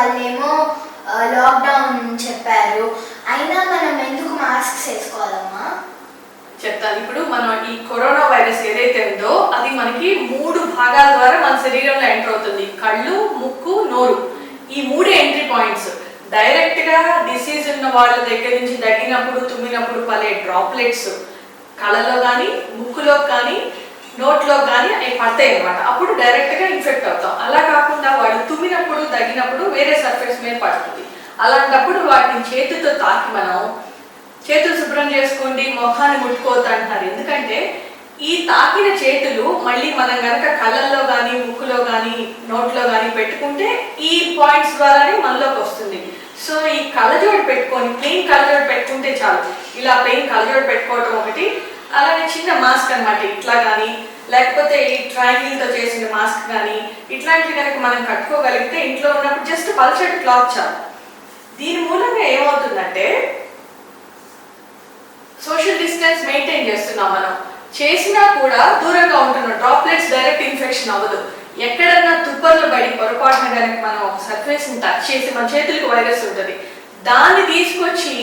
వాళ్ళేమో లాక్డౌన్ చెప్పారు. అయినా మనం ఎందుకు మాస్క్స్ వేసుకోవాలమ్మా? చెప్తాను. ఇప్పుడు మనం ఈ కరోనా వైరస్ ఏదైతే ఉందో అది మనకి 3 భాగాల ద్వారా మన శరీరంలో ఎంటర్ అవుతుంది. కళ్ళు, ముక్కు, నోరు, ఈ 3 ఎంట్రీ పాయింట్స్. డైరెక్ట్ గా డిసీజ్ ఉన్న వాళ్ళ దగ్గర నుంచి దగ్గినప్పుడు, తుమ్మినప్పుడు పడే డ్రాప్లెట్స్ కళ్ళలో కానీ, ముక్కులో కానీ, నోట్లో కానీ అవి పడతాయి అనమాట. అప్పుడు డైరెక్ట్ గా ఇన్ఫెక్ట్ అవుతాం. అలా కాకుండా వాళ్ళు తుమ్మినప్పుడు, దగ్గినప్పుడు వేరే సర్ఫేస్ మీద పడుతుంది. అలాంటప్పుడు వాటిని చేతితో తాకి మనం చేతులు శుభ్రం చేసుకోండి, మొహాన్ని ముట్టుకోవద్దు అంటున్నారు. ఎందుకంటే ఈ తాకిన చేతులు మళ్ళీ మనం కనుక కళ్ళల్లో కానీ, ముక్కులో కానీ, నోట్లో కానీ పెట్టుకుంటే ఈ పాయింట్స్ ద్వారానే మనలోకి వస్తుంది. సో ఈ కళ్ళజోడు పెట్టుకొని ప్లెయిన్ కళ్ళజోడు పెట్టుకుంటే చాలు. ఇలా ప్లెయిన్ కళ్ళజోడు పెట్టుకోవటం ఒకటి, అలానే చిన్న మాస్క్ అనమాట ఇట్లా కానీ, లేకపోతే ఈ ట్రయాంగిల్తో చేసిన మాస్క్ కానీ ఇట్లాంటివి కనుక మనం కట్టుకోగలిగితే ఇంట్లో ఉన్నప్పుడు జస్ట్ పల్చటి క్లాత్ చాలు. దీని మూలంగా ఏమవుతుందంటే సోషల్ డిస్టెన్స్ మెయింటైన్ చేస్తున్నాం. మనం చేసినా కూడా దూరంగా ఉంటున్నాం. డ్రాప్లెట్స్ డైరెక్ట్ ఇన్ఫెక్షన్ అవ్వదు. ఎక్కడన్నా తుప్పర్లు పడి పొరపాటున కనుక మనం సర్ఫేస్ ని టచ్ చేసి మన చేతులకు వైరస్ ఉంటుంది. దాన్ని తీసుకొచ్చి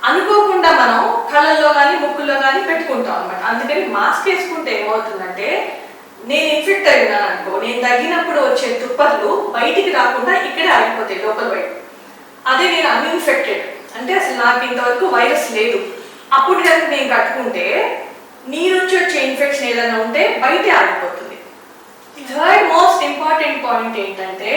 అనుకోకుండా మనం కళ్ళల్లో కానీ, ముక్కుల్లో కానీ పెట్టుకుంటాం అనమాట. అందుకని మాస్క్ వేసుకుంటే ఏమవుతుందంటే నేను ఇన్ఫెక్ట్ అయినాను అనుకో, నేను తగ్గినప్పుడు వచ్చే తుప్పర్లు బయటికి రాకుండా ఇక్కడే ఆగిపోతాయి లోపల బయట. అదే నేను అన్ఇన్ఫెక్టెడ్ అంటే అసలు నాకు ఇంతవరకు వైరస్ లేదు, అప్పుడు కనుక నేను కట్టుకుంటే నీ నుంచి వచ్చే ఇన్ఫెక్షన్ ఏదైనా ఉంటే బయటే ఆగిపోతుంది. థర్డ్ మోస్ట్ ఇంపార్టెంట్ పాయింట్ ఏంటంటే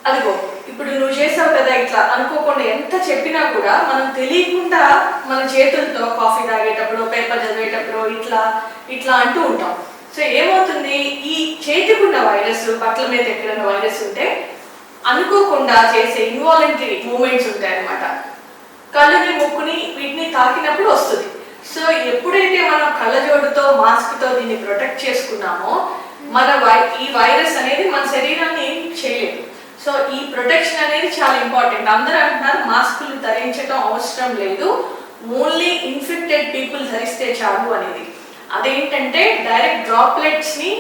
అదిగో ఇప్పుడు నువ్వు చేసావు కదా, ఇట్లా అనుకోకుండా ఎంత చెప్పినా కూడా మనం తెలియకుండా మన చేతులతో కాఫీ తాగేటప్పుడు, పేపర్ చదివేటప్పుడు ఇట్లా ఇట్లా అంటూ ఉంటాం. సో ఏమవుతుంది, ఈ చేతికున్న వైరస్ బట్టల మీద ఎక్కడైనా వైరస్ ఉంటే అనుకోకుండా చేసే ఇన్వాలంటరీ మూమెంట్స్ ఉంటాయి అన్నమాట. కళ్ళుని, ముక్కుని వీటిని తాకినప్పుడు వస్తుంది. సో ఎప్పుడైతే మనం కళ్ళజోడుతో, మాస్క్తో దీన్ని ప్రొటెక్ట్ చేసుకున్నామో మన ఈ వైరస్ అనేది మన శరీరాన్ని ఏం చేయలేదు. సో ఈ ప్రొటెక్షన్ అనేది చాలా ఇంపార్టెంట్. అందరూ అంటున్నారు మాస్కులు ధరించడం అవసరం లేదు, ఓన్లీ ఇన్ఫెక్టెడ్ పీపుల్ ధరిస్తే చాలు అనేది. అదేంటంటే డైరెక్ట్ డ్రాప్లెట్స్ ని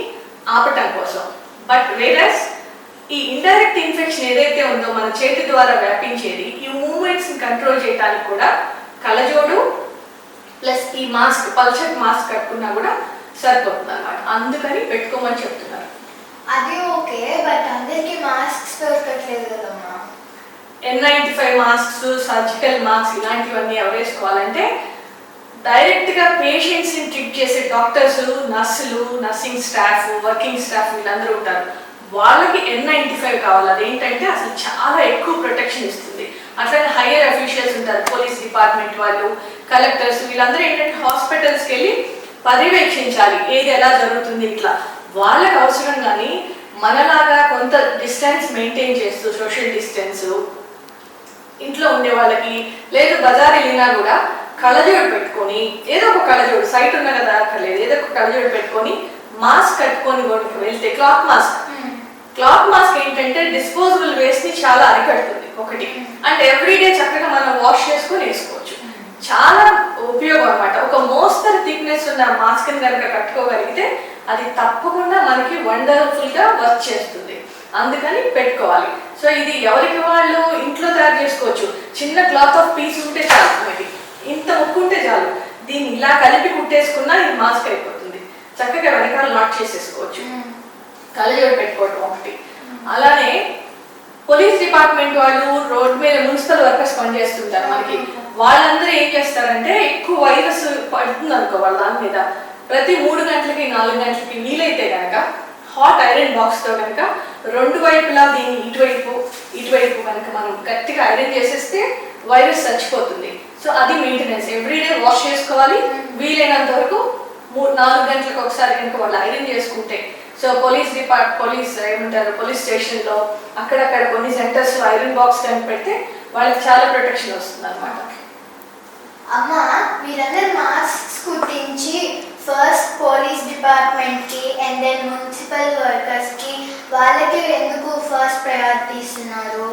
ఆపటం కోసం. బట్ వేరస్ ఈ ఇండైరెక్ట్ ఇన్ఫెక్షన్ ఏదైతే ఉందో మన చేతి ద్వారా వ్యాపించేది, ఈ మూమెంట్స్ ని కంట్రోల్ చేయడానికి కూడా కళ్ళజోడు ప్లస్ ఈ మాస్క్, పల్చటి మాస్క్ కట్టుకున్నా కూడా సరిపోతుంది అన్నమాట. అందుకని పెట్టుకోమని చెప్తున్నారు. అది ఓకే, బట్ అందరికి మాస్క్స్ దొరకట్లేదు కదమ్మా. N95 మాస్క్స్, సర్జికల్ మాస్క్ ఇలాంటివన్నీ ఎవరు వేసుకోవాలంటే డైరెక్ట్ గా పేషెంట్స్ ని ట్రీట్ చేసే డాక్టర్స్, నర్సులు, నర్సింగ్ స్టాఫ్, వర్కింగ్ స్టాఫ్ వీళ్ళందరూ ఉంటారు. వాళ్ళకి N95 కావాలి. అదేంటంటే అసలు చాలా ఎక్కువ ప్రొటెక్షన్ ఇస్తుంది. అట్లనే హైయర్ అఫీషియల్స్ ఉంటారు, పోలీస్ డిపార్ట్మెంట్ వాళ్ళు, కలెక్టర్స్, వీళ్ళందరూ ఏంటంటే హాస్పిటల్స్కి వెళ్ళి పర్యవేక్షించాలి ఏది ఎలా జరుగుతుంది. ఇట్లా వాళ్ళకి అవసరం. కానీ మనలాగా కొంత డిస్టెన్స్ మెయింటైన్ చేస్తూ సోషల్ డిస్టెన్స్ ఇంట్లో ఉండే వాళ్ళకి, లేదు బజార్ వెళ్ళినా కూడా కళ్ళజోడు పెట్టుకొని, ఏదో ఒక కళ్ళజోడు, సైట్ ఉన్న కదా అక్కర్లేదు, ఏదో ఒక కళ్ళజోడు పెట్టుకొని మాస్క్ కట్టుకొని వెళ్తే, క్లాత్ మాస్క్ ఏంటంటే డిస్పోజబుల్ వేస్ట్ ని చాలా అరికడుతుంది ఒకటి. అండ్ ఎవ్రీడే చక్కగా మనం వాష్ చేసుకొని వేసుకోవచ్చు. చాలా ఉపయోగం అనమాట. ఒక మోస్తరు థిక్నెస్ ఉన్న మాస్క్ ని కనుక కట్టుకోగలిగితే అది తప్పకుండా మనకి వండర్ఫుల్ గా వర్క్ చేస్తుంది. అందుకని పెట్టుకోవాలి. సో ఇది ఎవరికి వాళ్ళు ఇంట్లో తయారు చేసుకోవచ్చు. చిన్న క్లాత్ ఆఫ్ పీస్ ఉంటే చాలు, మనకి ఇంత ముక్కు ఉంటే చాలు. దీన్ని ఇలా కలిపి కుట్టేసుకున్నా ఇది మాస్క్ అయిపోతుంది. చక్కగా వెనకాల నాట్ చేసేసుకోవచ్చు. కళ్ళజోడు పెట్టుకోవటం ఒకటి. అలానే పోలీస్ డిపార్ట్మెంట్ వాళ్ళు, రోడ్ మీద మున్సిపల్ వర్కర్స్ పనిచేస్తుంటారు మనకి. వాళ్ళందరూ ఏం చేస్తారంటే ఎక్కువ వైరస్ పడుతుంది అనుకో వాళ్ళ దాని మీద, ప్రతి 3 గంటలకి 4 గంటలకి వీలైతే కనుక హాట్ ఐరన్ బాక్స్ తో కనుక 2 వైపులా దీన్ని ఇటువైపు కనుక మనం గట్టిగా ఐరన్ చేసేస్తే వైరస్ చచ్చిపోతుంది. సో అది మెయింటెనెన్స్. ఎవ్రీడే వాష్ చేసుకోవాలి. వీలైనంత వరకు 4 గంటలకు ఒకసారి కనుక వాళ్ళు ఐరన్ చేసుకుంటే. సో పోలీస్ ఏమంటారు, పోలీస్ స్టేషన్ లో అక్కడక్కడ కొన్ని సెంటర్స్ లో ఐరన్ బాక్స్ కనుక పెడితే వాళ్ళకి చాలా ప్రొటెక్షన్ వస్తుంది అనమాట. అమ్మా, మీరందరూ మాస్క్స్ కుట్టించి ఫస్ట్ పోలీస్ డిపార్ట్మెంట్ కి అండ్ దెన్ మున్సిపల్ వర్కర్స్ కి వాళ్ళకి ఎందుకు ఫస్ట్ ప్రయారిటీ ఇస్తున్నారు?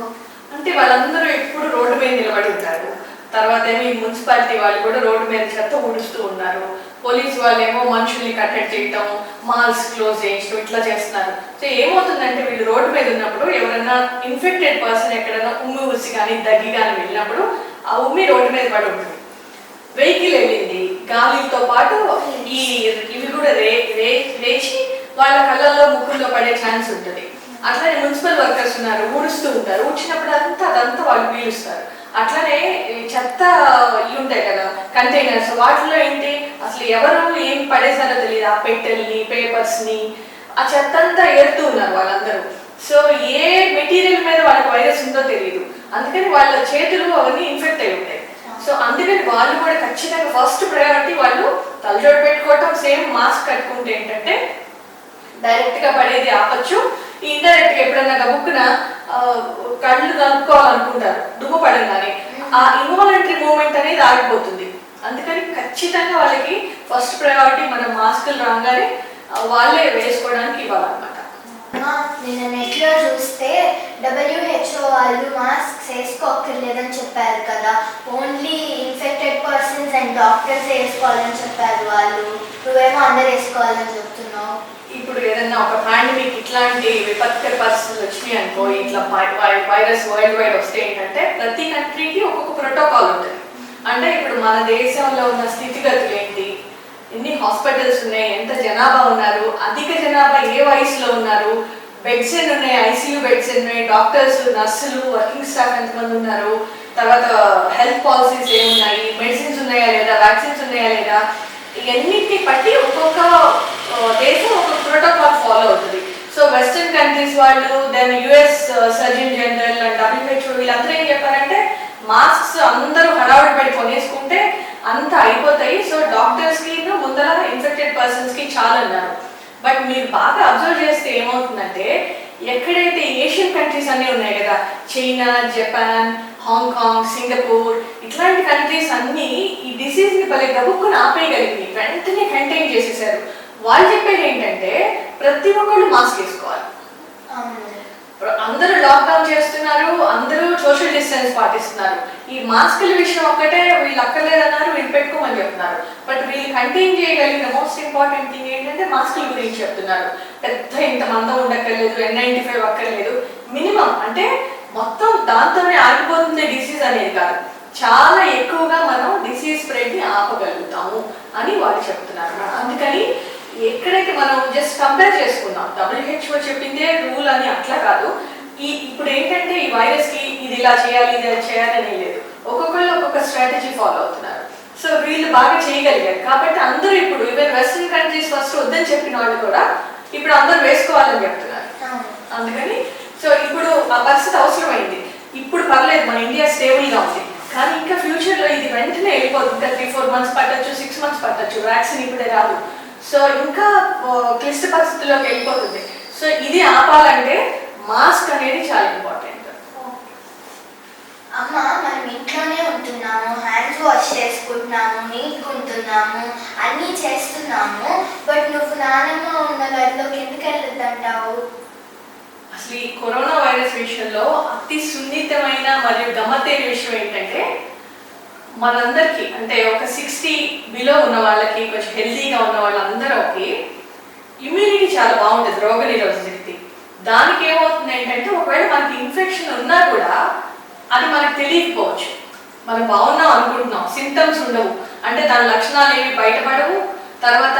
అంటే వాళ్ళందరూ ఎప్పుడు రోడ్డు మీద నిలబడి ఉంటారు. తర్వాత ఏమో ఈ మున్సిపాలిటీ వాళ్ళు కూడా రోడ్డు మీద చెత్త ఊడుస్తూ ఉన్నారు. పోలీసు వాళ్ళు ఏమో మనుషుల్ని కట్టడి చేయటం, మాల్స్ క్లోజ్ చేయించడం ఇట్లా చేస్తున్నారు. సో ఏమవుతుందంటే వీళ్ళు రోడ్డు మీద ఉన్నప్పుడు ఎవరైనా ఇన్ఫెక్టెడ్ పర్సన్ ఎక్కడైనా ఉమ్మి ఊసి కానీ దగ్గి కానీ వెళ్ళినప్పుడు ఆ ఉమ్మి రోడ్డు మీద పడి ఉంటుంది. వెహికల్ వెళ్ళింది, గాలితో పాటు ఇవి కూడా లేచి వాళ్ళ కళ్ళల్లో ముక్కుల్లో పడే ఛాన్స్ ఉంటుంది. అట్లానే మున్సిపల్ వర్కర్స్ ఉన్నారు, ఊడుస్తూ ఉంటారు, ఊడ్చినప్పుడు అదంతా వాళ్ళు పీలుస్తారు. అట్లానే చెత్త ఇవి ఉంటాయి కదా కంటైనర్స్, వాటిలో ఏంటి అసలు ఎవరు ఏం పడేసారో తెలియదు, ఆ పెట్టెల్ని పేపర్స్ని ఆ చెత్త అంతా ఏరుతూ ఉన్నారు వాళ్ళందరూ. సో ఏ మెటీరియల్ మీద వాళ్ళకి వైరస్ ఉందో తెలియదు, అందుకని వాళ్ళ చేతులు అవన్నీ ఇన్ఫెక్ట్ అయి ఉంటాయి. సో అందుకని వాళ్ళు కూడా ఖచ్చితంగా ఫస్ట్ ప్రయారిటీ వాళ్ళు తలజోడు పెట్టుకోవటం, సేమ్ మాస్క్ కట్టుకుంటే ఏంటంటే డైరెక్ట్ గా పడేది ఆపచ్చు. ఇండైరెక్ట్ గా ఎప్పుడన్నా గబుక్కున కళ్ళు కలుపుకోవాలనుకుంటారు దుమ్ము పడంగానే, ఆ ఇన్వాలంటరీ మూమెంట్ అనేది ఆగిపోతుంది. అందుకని ఖచ్చితంగా వాళ్ళకి ఫస్ట్ ప్రయారిటీ మనం మాస్కులు రాగానే వాళ్ళే వేసుకోవడానికి ఇవ్వాలన్నమాట. నిన్న నెట్లో చూస్తే WHO వాళ్ళు మాస్క్ వేసుకోక్కర్లేదని చెప్పారు కదా, only infected persons and doctors వేసుకోవాలని చెప్పారు వాళ్ళు. నువ్వేమో అందరు వేసుకోవాలని చెప్తున్నావు. ఇప్పుడు ఏదన్నా ఒక పాండమిక్ ఇట్లాంటి విపత్కర పరిస్థితులు వచ్చినాయి అనుకో, ఇట్లా వైరస్ వరల్డ్ వైడ్ వస్తే ఏంటంటే ప్రతి కంట్రీకి ఒక్కొక్క ప్రోటోకాల్ ఉంటుంది. అంటే ఇప్పుడు మన దేశంలో ఉన్న స్థితిగతులు ఏంటి, ఎన్ని హాస్పిటల్స్ ఉన్నాయి, ఎంత జనాభా ఉన్నారు, అధిక జనాభా ఏ వయసులో ఉన్నారు, బెడ్స్ ఎన్ని ఉన్నాయి, ఐసీయూ బెడ్స్ ఎన్ని ఉన్నాయి, డాక్టర్స్ నర్సులు వర్కింగ్ స్టాఫ్ ఎంతమంది ఉన్నారు, తర్వాత హెల్త్ పాలసీస్ ఏమున్నాయి, మెడిసిన్స్ ఉన్నాయా లేదా, వ్యాక్సిన్స్ ఉన్నాయా లేదా, ఇవన్నిటిని బట్టి ఒక్కొక్క దేశం ఒక్కొక్క ప్రోటోకాల్ ఫాలో అవుతుంది. సో వెస్టర్న్ కంట్రీస్ వాళ్ళు, then US surgeon general and WHO వీళ్ళందరూ ఏం చెప్పారంటే మాస్క్స్ అందరూ హడావుడి పెట్టి కొనేసుకుంటే అంత అయిపోతాయి. సో డాక్టర్స్ కి ముందర ఇన్ఫెక్టెడ్ పర్సన్స్ కి చాలా అన్నారు. బట్ మీరు బాగా అబ్జర్వ్ చేస్తే ఏమవుతుందంటే ఎక్కడైతే ఏషియన్ కంట్రీస్ అన్నీ ఉన్నాయి కదా, చైనా, జపాన్, హాంకాంగ్, సింగపూర్, ఇట్లాంటి కంట్రీస్ అన్నీ ఈ డిసీజ్ ని భలే గబుక్కుని ఆపేయగలిగింది, వెంటనే కంటైన్ చేసేసారు. వాళ్ళు చెప్పేది ఏంటంటే ప్రతి ఒక్కళ్ళు మాస్క్ వేసుకోవాలి. అందరూ లాక్డౌన్ చేస్తున్నారు, అందరూ సోషల్ డిస్టెన్స్ పాటిస్తున్నారు. ఈ మాస్కుల విషయం ఒక్కటే వీళ్ళు అక్కర్లేదన్నారు, వీళ్ళు పెట్టుకోమని చెప్తున్నారు. బట్ వీళ్ళు కంటైన్ చేయగలిగిన మోస్ట్ ఇంపార్టెంట్ థింగ్ ఏంటంటే మాస్కుల గురించి చెప్తున్నారు. పెద్ద ఇంత మందం ఉండక్కర్లేదు, N95 అక్కర్లేదు, మినిమం అంటే మొత్తం దాంతోనే ఆగిపోతుంది డిసీజ్ అనేది కాదు, చాలా ఎక్కువగా మనం డిసీజ్ స్ప్రెడ్ ని ఆపగలుగుతాము అని వాళ్ళు చెప్తున్నారు. అందుకని ఎక్కడైతే మనం జస్ట్ కంపేర్ చేసుకున్నాం, WHO చెప్పిందే రూల్ అని అట్లా కాదు. ఇప్పుడు ఏంటంటే ఈ వైరస్ కి ఇది ఇలా చేయాలి, ఇది చేయాలని లేదు, ఒక్కొక్కళ్ళు ఒక్కొక్క స్ట్రాటజీ ఫాలో అవుతున్నారు. సో వీళ్ళు బాగా చేయగలిగారు కాబట్టి అందరూ ఇప్పుడు ఈవెన్ వెస్టర్న్ కంట్రీస్ ఫస్ట్ వద్దని చెప్పిన వాళ్ళు కూడా ఇప్పుడు అందరూ వేసుకోవాలని చెప్తున్నారు. అందుకని సో ఇప్పుడు ఆ పరిస్థితి అవసరమైంది. ఇప్పుడు పర్లేదు, మన ఇండియా స్టేబుల్ గా ఉంది, కానీ ఇంకా ఫ్యూచర్ లో ఇది వెంటనే వెళ్ళిపోతుంది. ఇంకా 3-4 months పట్టచ్చు, 6 months పట్టచ్చు, వ్యాక్సిన్ ఇప్పుడే రాదు. సో ఇంకా క్లిష్ట పరిస్థితుల్లోకి వెళ్ళిపోతుంది. సో ఇది ఆపాలంటే మాస్క్ అనేది చాలా ఇంపార్టెంట్. అమ్మ, మనం ఇంట్లోనే ఉంటున్నాము, హ్యాండ్స్ వాష్ చేసుకుంటున్నాము, నీట్గా ఉంటున్నాము, అన్నీ చేస్తున్నాము, బట్ నువ్వు నానమ్మ ఉన్న గదిలోకి ఎందుకు వెళ్ళొద్దంటావు? అసలు ఈ కరోనా వైరస్ విషయంలో అతి సున్నితమైన మరియు గమ్మత్తైన విషయం ఏంటంటే మనందరికీ అంటే ఒక 60 బిలో ఉన్న వాళ్ళకి, కొంచెం హెల్తీగా ఉన్న వాళ్ళందరికీ ఇమ్యూనిటీ చాలా బాగుంటుంది, రోగనిరోధక శక్తి. దానికి ఏమవుతుంది ఏంటంటే ఒకవేళ మనకి ఇన్ఫెక్షన్ ఉన్నా కూడా అది మనకు తెలియకపోవచ్చు, మనం బాగున్నాం అనుకుంటున్నాం, సింటమ్స్ ఉండవు, అంటే దాని లక్షణాలు ఏవి బయటపడవు. తర్వాత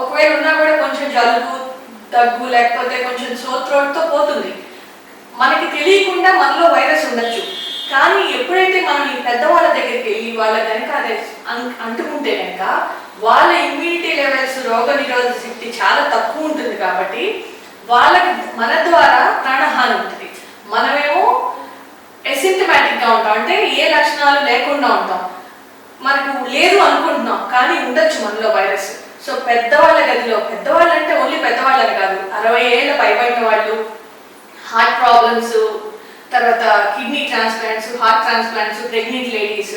ఒకవేళ ఉన్నా కూడా కొంచెం జలుబు, దగ్గు, లేకపోతే కొంచెం త్రోట్తో పోతుంది, మనకి తెలియకుండా మనలో వైరస్ ఉండొచ్చు. కానీ ఎప్పుడైతే మనం ఈ పెద్దవాళ్ళ దగ్గరికి వెళ్ళి వాళ్ళ కనుక అదే అంటుకుంటే కనుక వాళ్ళ ఇమ్యూనిటీ లెవెల్స్, రోగ నిరోధక శక్తి చాలా తక్కువ ఉంటుంది కాబట్టి వాళ్ళకి మన ద్వారా ప్రాణహాని ఉంటుంది. మనమేమో ఎసిమ్టమాటిక్ గా ఉంటాం, అంటే ఏ లక్షణాలు లేకుండా ఉంటాం, మనకు లేదు అనుకుంటున్నాం కానీ ఉండొచ్చు మనలో వైరస్. సో పెద్దవాళ్ళ గదిలో, పెద్దవాళ్ళు అంటే ఓన్లీ పెద్దవాళ్ళని కాదు, 60 ఏళ్ళ పైబడిన వాళ్ళు, హార్ట్ ప్రాబ్లమ్స్, తర్వాత kidney transplants, heart transplants, pregnant ladies,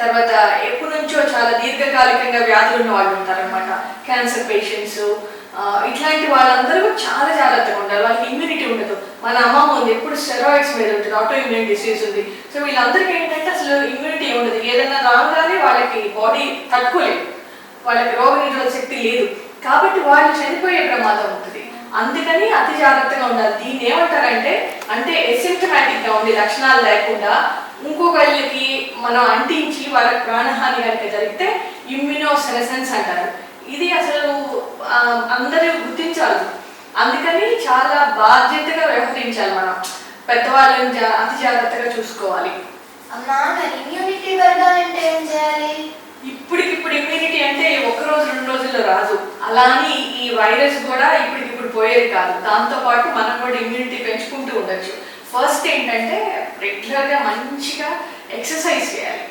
తర్వాత ఎప్పటి నుంచో చాలా దీర్ఘకాలికంగా వ్యాధులు ఉన్న వాళ్ళు ఉంటారనమాట, క్యాన్సర్ పేషెంట్స్, ఇట్లాంటి వాళ్ళందరూ చాలా జాగ్రత్తగా ఉండాలి. వాళ్ళకి ఇమ్యూనిటీ ఉండదు. మన అమ్మమ్మ ఉంది, ఎప్పుడు స్టెరాయిడ్స్ మీద ఉంటుంది, ఆటో ఇమ్యూన్ డిసీజ్ ఉంది. సో వీళ్ళందరికీ ఏంటంటే అసలు ఇమ్యూనిటీ ఉండదు. ఏదైనా రాగానే వాళ్ళకి బాడీ తట్టుకోలేదు, వాళ్ళకి రోగ నిరోధక శక్తి లేదు. కాబట్టి వాళ్ళు చనిపోయే ప్రమాదం ఉంటుంది. అందుకని అతి జాగ్రత్తగా ఉండాలి. దీన్ని ఏమంటారంటే, అంటే ఎసిమ్టమాటిక్ గా ఉండి లక్షణాలు లేకుండా ఇంకొకళ్ళకి మనం అంటించి వాళ్ళకి ప్రాణహాని కనుక జరిగితే ఇమ్యూనోసెనసెన్స్ అంటారు. ఇది అసలు అందరూ గుర్తించాలి. అందుకని చాలా బాధ్యతగా వ్యవహరించాలి. మనం పెద్దవాళ్ళని అతి జాగ్రత్తగా చూసుకోవాలి. అమ్మా, మరి ఇమ్యూనిటీ పెరగాలంటే ఏం చేయాలి? ఇప్పటికిప్పుడు ఇమ్యూనిటీ అంటే ఒక రోజు 2 రోజుల్లో రాదు. అలాని ఈ వైరస్ కూడా ఇప్పటికిప్పుడు పోయేది కాదు. దాంతో పాటు మనం కూడా ఇమ్యూనిటీ పెంచుకుంటూ ఉండొచ్చు. ఫస్ట్ ఏంటంటే రెగ్యులర్గా మంచిగా ఎక్సర్సైజ్ చేయాలి.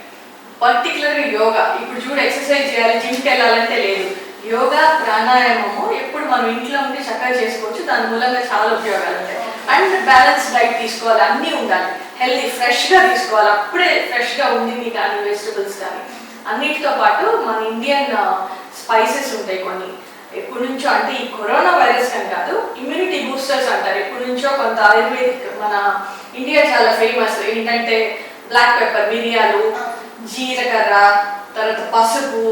పర్టికులర్గా యోగా. ఇప్పుడు చూడు, ఎక్సర్సైజ్ చేయాలి, జిమ్కి వెళ్ళాలంటే లేదు. యోగా, ప్రాణాయామము ఎప్పుడు మనం ఇంట్లో ఉండి చక్కగా చేసుకోవచ్చు. దాని మూలంగా చాలా ఉపయోగాలు ఉంటాయి. అండ్ బ్యాలెన్స్ డైట్ తీసుకోవాలి, అన్నీ ఉండాలి. హెల్తీ ఫ్రెష్గా తీసుకోవాలి. అప్పుడే ఫ్రెష్గా ఉండింది కానీ వెజిటబుల్స్ కానీ. అన్నిటితో పాటు మన ఇండియన్ స్పైసెస్ ఉంటాయి కొన్ని, ఎప్పటి నుంచో. అంటే ఈ కరోనా వైరస్ అని కాదు, ఇమ్యూనిటీ బూస్టర్స్ అంటారు. ఎప్పటి నుంచో కొంత ఆయుర్వేదిక్ మన ఇండియా చాలా ఫేమస్. ఏంటంటే బ్లాక్ పెప్పర్, మిరియాలు, జీలకర్ర, తర్వాత పసుపు,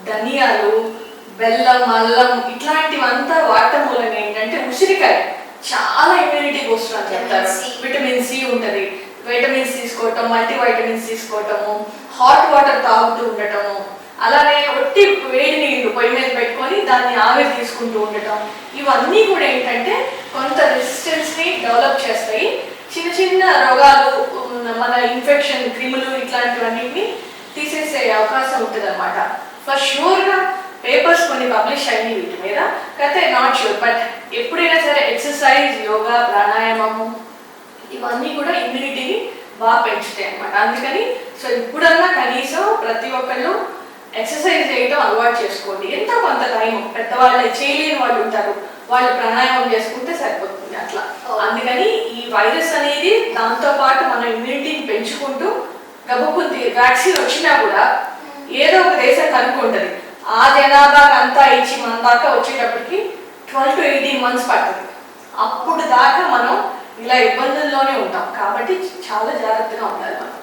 ధనియాలు, బెల్లం, అల్లం, ఇట్లాంటివంతా వాడటం మూలంగా ఏంటంటే ఉసిరికాయ చాలా ఇమ్యూనిటీ బూస్టర్ అని చెప్తారు. విటమిన్ సి ఉంటుంది. వైటమిన్స్ తీసుకోవటం, మల్టీ వైటమిన్స్ తీసుకోవటము, హాట్ వాటర్ తాగుతూ ఉండటము, అలానే ఒట్టి వేడి నీళ్ళు పొయ్యి మీద పెట్టుకొని దాన్ని ఆవిరి తీసుకుంటూ ఉండటం, ఇవన్నీ కూడా ఏంటంటే కొంత రెసిస్టెన్స్ని డెవలప్ చేస్తాయి. చిన్న చిన్న రోగాలు, మన ఇన్ఫెక్షన్, క్రిములు ఇట్లాంటివన్నిటిని తీసేసే అవకాశం ఉంటుంది అనమాట. ఫర్ షూర్గా పేపర్స్ కొన్ని పబ్లిష్ అయ్యి వీటి మీద, అయితే నాట్ షూర్. బట్ ఎప్పుడైనా సరే ఎక్సర్సైజ్, యోగా, ప్రాణాయామము ఇవన్నీ కూడా ఇమ్యూనిటీని బాగా పెంచుతాయి అనమాట. అందుకని సో ఇప్పుడన్నా కనీసం ప్రతి ఒక్కళ్ళు ఎక్సర్సైజ్ చేయడం అలవాటు చేసుకోండి. ఎంతో కొంత టైం. పెద్దవాళ్ళు చేయలేని వాళ్ళు ఉంటారు, వాళ్ళు ప్రాణాయామం చేసుకుంటే సరిపోతుంది అట్లా. అందుకని ఈ వైరస్ అనేది దాంతో పాటు మన ఇమ్యూనిటీని పెంచుకుంటూ గబుక్కుంది. వ్యాక్సిన్ వచ్చినా కూడా ఏదో ఒక దేశం కనుక్కుంటుంది. ఆ జనాభా అంతా ఇచ్చి మన దాకా వచ్చేటప్పటికి 12 to 18 months పడుతుంది. అప్పుడు దాకా మనం ఇలా ఇబ్బందుల్లోనే ఉంటాం. కాబట్టి చాలా జాగ్రత్తగా ఉండాలి మనం.